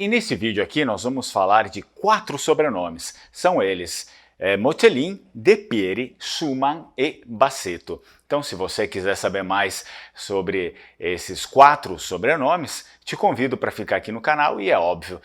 E nesse vídeo aqui nós vamos falar de 4 sobrenomes. São eles Mocelin, De Pieri, Schumann e Bassetto. Então, se você quiser saber mais sobre esses 4 sobrenomes, te convido para ficar aqui no canal e é óbvio,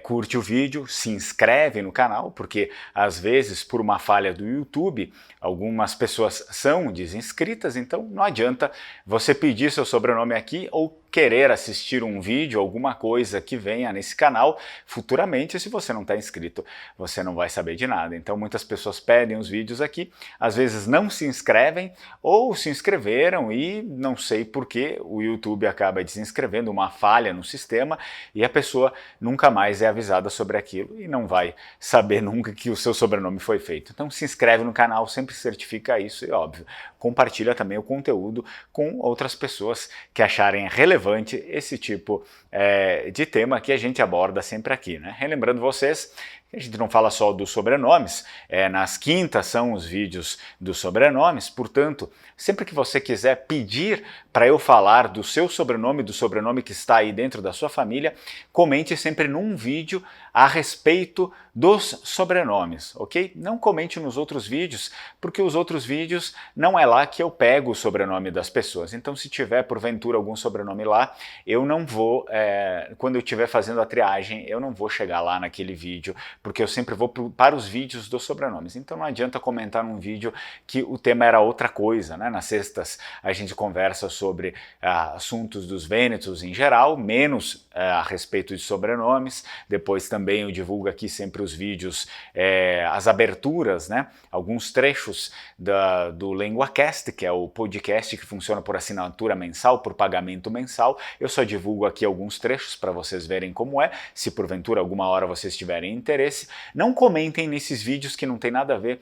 curte o vídeo, se inscreve no canal, porque às vezes por uma falha do YouTube, algumas pessoas são desinscritas, então não adianta você pedir seu sobrenome aqui ou querer assistir um vídeo, alguma coisa que venha nesse canal futuramente. Se você não está inscrito, você não vai saber de nada. Então muitas pessoas pedem os vídeos aqui, às vezes não se inscrevem ou se inscreveram e não sei por que o YouTube acaba desinscrevendo, uma falha no sistema, e a pessoa nunca mais é avisada sobre aquilo e não vai saber nunca que o seu sobrenome foi feito. Então se inscreve no canal, sempre certifica isso e óbvio, compartilha também o conteúdo com outras pessoas que acharem relevante esse tipo de tema que a gente aborda sempre aqui, né? Relembrando vocês, a gente não fala só dos sobrenomes, nas quintas são os vídeos dos sobrenomes, portanto, sempre que você quiser pedir para eu falar do seu sobrenome, do sobrenome que está aí dentro da sua família, comente sempre num vídeo a respeito dos sobrenomes, ok? Não comente nos outros vídeos, porque os outros vídeos não é lá que eu pego o sobrenome das pessoas. Então, se tiver porventura algum sobrenome lá, eu não vou, quando eu estiver fazendo a triagem, eu não vou chegar lá naquele vídeo, porque eu sempre vou para os vídeos dos sobrenomes. Então não adianta comentar num vídeo que o tema era outra coisa, né? Nas sextas a gente conversa sobre assuntos dos Vênetos em geral, menos a respeito de sobrenomes. Depois também eu divulgo aqui sempre os vídeos, as aberturas, né? Alguns trechos do LenguaCast, que é o podcast que funciona por assinatura mensal, por pagamento mensal. Eu só divulgo aqui alguns trechos para vocês verem como é, se porventura alguma hora vocês tiverem interesse. Não comentem nesses vídeos que não tem nada a ver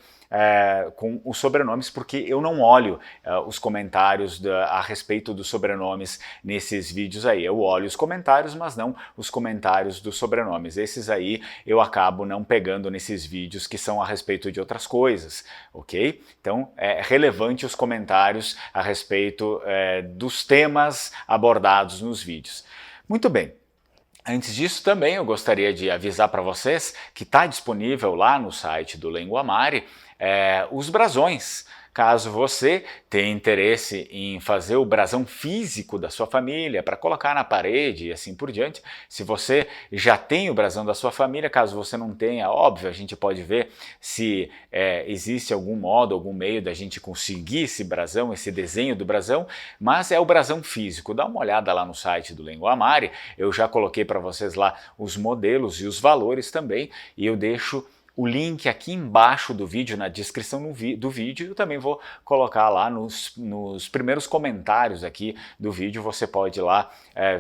com os sobrenomes, porque eu não olho os comentários a respeito dos sobrenomes nesses vídeos aí. Eu olho os comentários, mas não os comentários dos sobrenomes. Esses aí eu acabo não pegando nesses vídeos que são a respeito de outras coisas, ok? Então é relevante os comentários a respeito dos temas abordados nos vídeos. Muito bem. Antes disso também eu gostaria de avisar para vocês que está disponível lá no site do Lenguamare os brasões. Caso você tenha interesse em fazer o brasão físico da sua família para colocar na parede e assim por diante, se você já tem o brasão da sua família, caso você não tenha, óbvio, a gente pode ver se existe algum modo, algum meio da gente conseguir esse brasão, esse desenho do brasão, mas é o brasão físico. Dá uma olhada lá no site do Lenguamare, eu já coloquei para vocês lá os modelos e os valores também, e eu deixo o link aqui embaixo do vídeo, na descrição do vídeo. Eu também vou colocar lá nos primeiros comentários aqui do vídeo. Você pode ir lá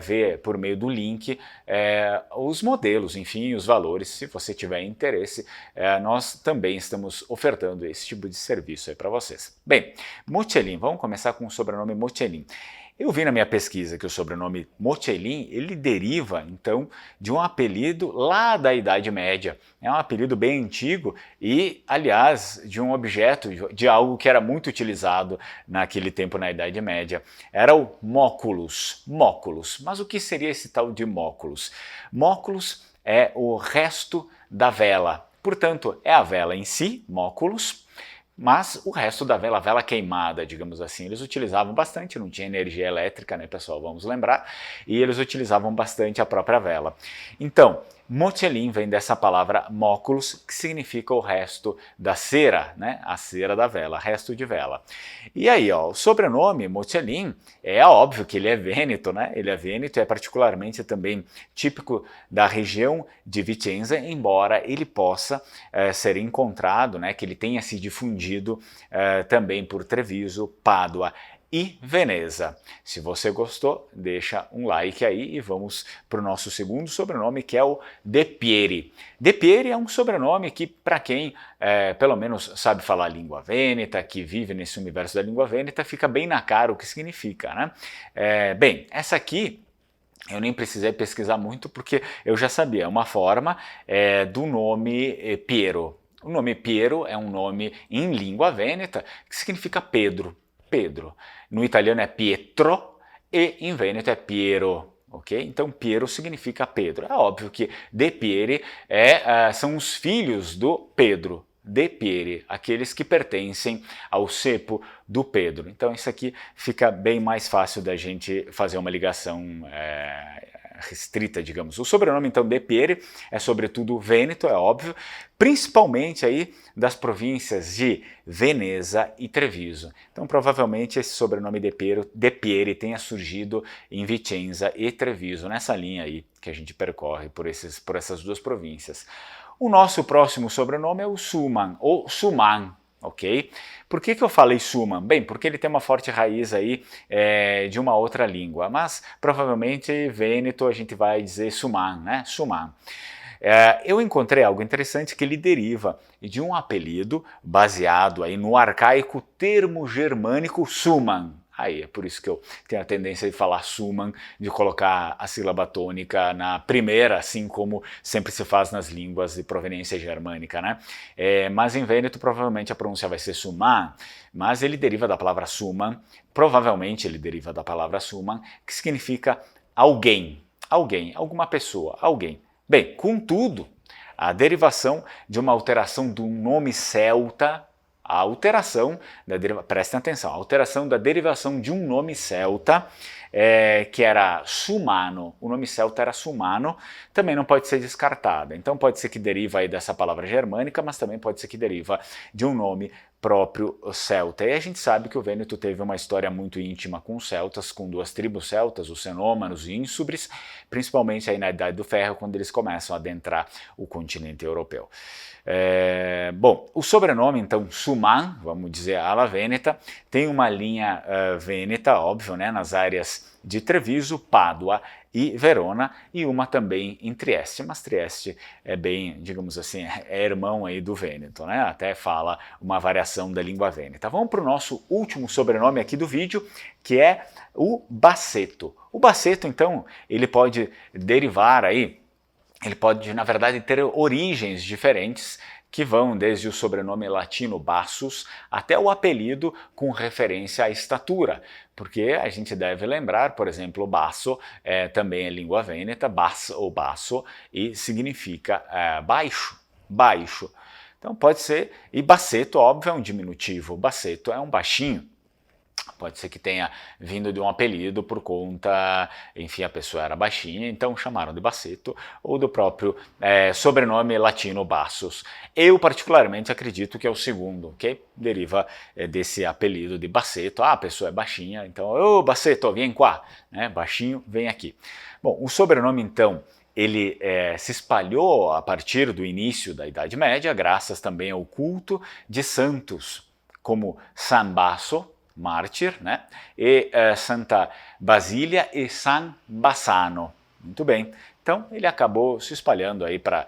ver por meio do link os modelos, enfim, os valores. Se você tiver interesse, nós também estamos ofertando esse tipo de serviço aí para vocês. Bem, Mocelin, vamos começar com o sobrenome Mocelin. Eu vi na minha pesquisa que o sobrenome Mocelin, ele deriva, então, de um apelido lá da Idade Média. É um apelido bem antigo e, aliás, de um objeto, de algo que era muito utilizado naquele tempo na Idade Média. Era o móculus. Móculus. Mas o que seria esse tal de móculus? Móculus é o resto da vela. Portanto, é a vela em si, móculus, mas o resto da vela, a vela queimada, digamos assim, eles utilizavam bastante, não tinha energia elétrica, né, pessoal, vamos lembrar, e eles utilizavam bastante a própria vela. Então, Mocelin vem dessa palavra móculus, que significa o resto da cera, né, a cera da vela, resto de vela. E aí, ó, o sobrenome Mocelin, é óbvio que ele é vêneto, né, ele é vêneto, é particularmente também típico da região de Vicenza, embora ele possa ser encontrado, né, que ele tenha se difundido também por Treviso, Pádua e Veneza. Se você gostou, deixa um like aí e vamos para o nosso segundo sobrenome, que é o De Pieri. De Pieri é um sobrenome que, para quem pelo menos sabe falar língua vêneta, que vive nesse universo da língua vêneta, fica bem na cara o que significa, né? Bem, essa aqui eu nem precisei pesquisar muito porque eu já sabia, é uma forma do nome Piero. O nome Piero é um nome em língua vêneta que significa Pedro. Pedro. No italiano é Pietro e em vêneto é Piero, ok? Então Piero significa Pedro. É óbvio que De Pieri são os filhos do Pedro, De Pieri, aqueles que pertencem ao cepo do Pedro. Então isso aqui fica bem mais fácil da gente fazer uma ligação restrita, digamos. O sobrenome, então, De Pieri é sobretudo vêneto, é óbvio, principalmente aí das províncias de Veneza e Treviso. Então, provavelmente, esse sobrenome De Pieri tenha surgido em Vicenza e Treviso, nessa linha aí que a gente percorre por essas duas províncias. O nosso próximo sobrenome é o Suman, ou Suman, ok? Por que eu falei Suman? Bem, porque ele tem uma forte raiz aí de uma outra língua, mas provavelmente vêneto a gente vai dizer Suman, né? Suman. Eu encontrei algo interessante que ele deriva de um apelido baseado aí no arcaico termo germânico Suman. Aí, é por isso que eu tenho a tendência de falar Suman, de colocar a sílaba tônica na primeira, assim como sempre se faz nas línguas de proveniência germânica, né? Mas em vêneto provavelmente a pronúncia vai ser Suman, mas ele deriva da palavra Suman, provavelmente ele deriva da palavra Suman, que significa alguém, alguma pessoa, alguém. Bem, contudo, a derivação de uma alteração do nome celta, prestem atenção, a alteração da derivação de um nome celta, que era Sumano, o nome celta era Sumano, também não pode ser descartada. Então pode ser que deriva aí dessa palavra germânica, mas também pode ser que deriva de um nome próprio celta. E a gente sabe que o Vêneto teve uma história muito íntima com os celtas, com duas tribos celtas, os Cenômanos e Ínsubres, principalmente aí na Idade do Ferro, quando eles começam a adentrar o continente europeu. Bom, o sobrenome, então, Suman, vamos dizer alla Veneta, tem uma linha vêneta, óbvio, né, nas áreas de Treviso, Pádua e Verona, e uma também em Trieste, mas Trieste é bem, digamos assim, é irmão aí do Vêneto, né? Até fala uma variação da língua vêneta. Vamos para o nosso último sobrenome aqui do vídeo, que é o Basseto. O Basseto, então, ele pode derivar aí, ele pode, na verdade, ter origens diferentes, que vão desde o sobrenome latino Bassus até o apelido com referência à estatura, porque a gente deve lembrar, por exemplo, basso também é língua vêneta, bas ou basso, e significa baixo, baixo. Então pode ser, e Basseto, óbvio, é um diminutivo, Basseto é um baixinho. Pode ser que tenha vindo de um apelido por conta, enfim, a pessoa era baixinha, então chamaram de Basseto, ou do próprio sobrenome latino Bassus. Eu particularmente acredito que é o segundo, ok? Deriva desse apelido de Basseto. Ah, a pessoa é baixinha, então, ô Basseto, vem cá, né? Baixinho, vem aqui. Bom, o sobrenome então, ele se espalhou a partir do início da Idade Média, graças também ao culto de santos, como San Basso, mártir, né? E Santa Basília e San Bassano. Muito bem. Então ele acabou se espalhando aí para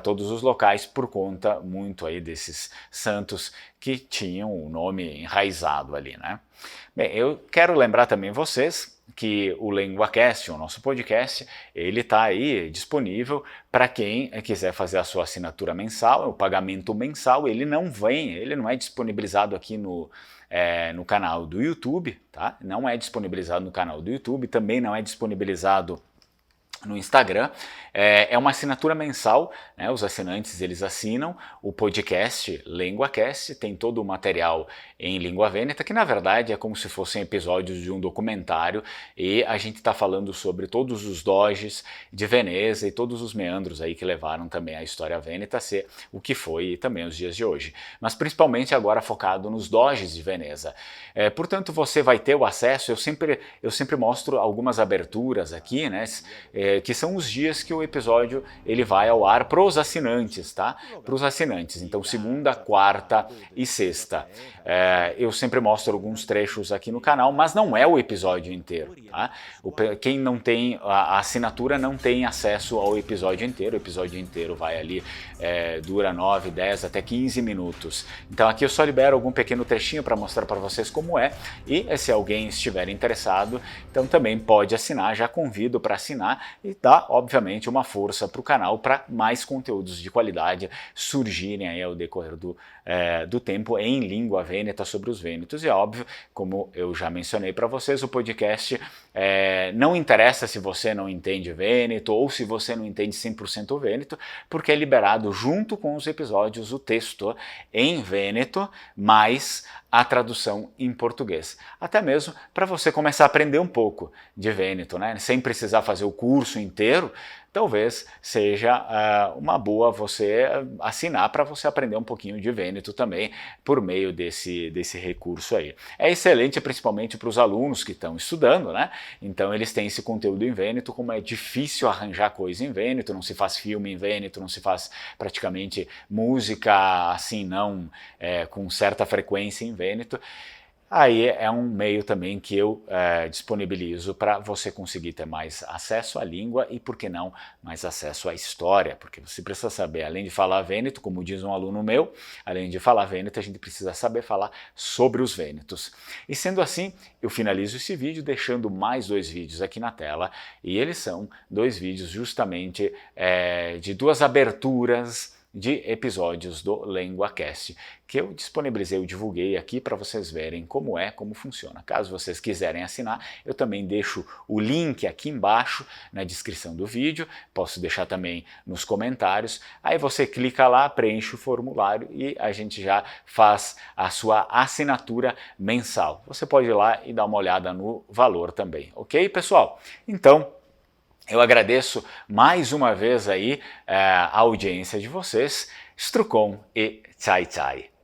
todos os locais por conta muito aí desses santos que tinham o nome enraizado ali, né? Bem, eu quero lembrar também vocês que o LenguaCast, o nosso podcast, ele está aí disponível para quem quiser fazer a sua assinatura mensal, o pagamento mensal, ele não é disponibilizado aqui no canal do YouTube, tá? Não é disponibilizado no canal do YouTube, também não é disponibilizado no Instagram. É uma assinatura mensal, né? Os assinantes eles assinam o podcast LenguaCast, tem todo o material em língua vêneta, que na verdade é como se fossem episódios de um documentário, e a gente está falando sobre todos os doges de Veneza e todos os meandros aí que levaram também a história vêneta a ser o que foi e também os dias de hoje. Mas principalmente agora focado nos doges de Veneza. Portanto, você vai ter o acesso, eu sempre mostro algumas aberturas aqui, né? Que são os dias que o episódio ele vai ao ar para os assinantes, tá? Para os assinantes. Então, segunda, quarta e sexta. Eu sempre mostro alguns trechos aqui no canal, mas não é o episódio inteiro, tá? Quem não tem a assinatura não tem acesso ao episódio inteiro. O episódio inteiro vai ali, dura 9, 10, até 15 minutos. Então aqui eu só libero algum pequeno trechinho para mostrar para vocês como é, e se alguém estiver interessado, então também pode assinar, já convido para assinar, e dá, obviamente, uma força para o canal para mais conteúdos de qualidade surgirem aí ao decorrer do tempo em língua vêneta sobre os vênetos. E é óbvio, como eu já mencionei para vocês, o podcast não interessa se você não entende vêneto ou se você não entende 100% vêneto, porque é liberado junto com os episódios o texto em vêneto, mais a tradução em português. Até mesmo para você começar a aprender um pouco de vêneto, né? Sem precisar fazer o curso inteiro, talvez seja uma boa você assinar para você aprender um pouquinho de vêneto também por meio desse recurso aí. É excelente principalmente para os alunos que estão estudando, né? Então eles têm esse conteúdo em vêneto, como é difícil arranjar coisa em vêneto, não se faz filme em vêneto, não se faz praticamente música assim não com certa frequência em vêneto. Aí é um meio também que eu disponibilizo para você conseguir ter mais acesso à língua e, por que não, mais acesso à história, porque você precisa saber, além de falar vêneto, como diz um aluno meu, além de falar vêneto, a gente precisa saber falar sobre os vênetos. E sendo assim, eu finalizo esse vídeo deixando mais 2 vídeos aqui na tela, e eles são 2 vídeos justamente de 2 aberturas de episódios do LenguaCast, que eu disponibilizei, eu divulguei aqui para vocês verem como funciona. Caso vocês quiserem assinar, eu também deixo o link aqui embaixo na descrição do vídeo, posso deixar também nos comentários, aí você clica lá, preenche o formulário e a gente já faz a sua assinatura mensal. Você pode ir lá e dar uma olhada no valor também, ok, pessoal? Então, eu agradeço mais uma vez aí a audiência de vocês. Strucon e tchai tchai.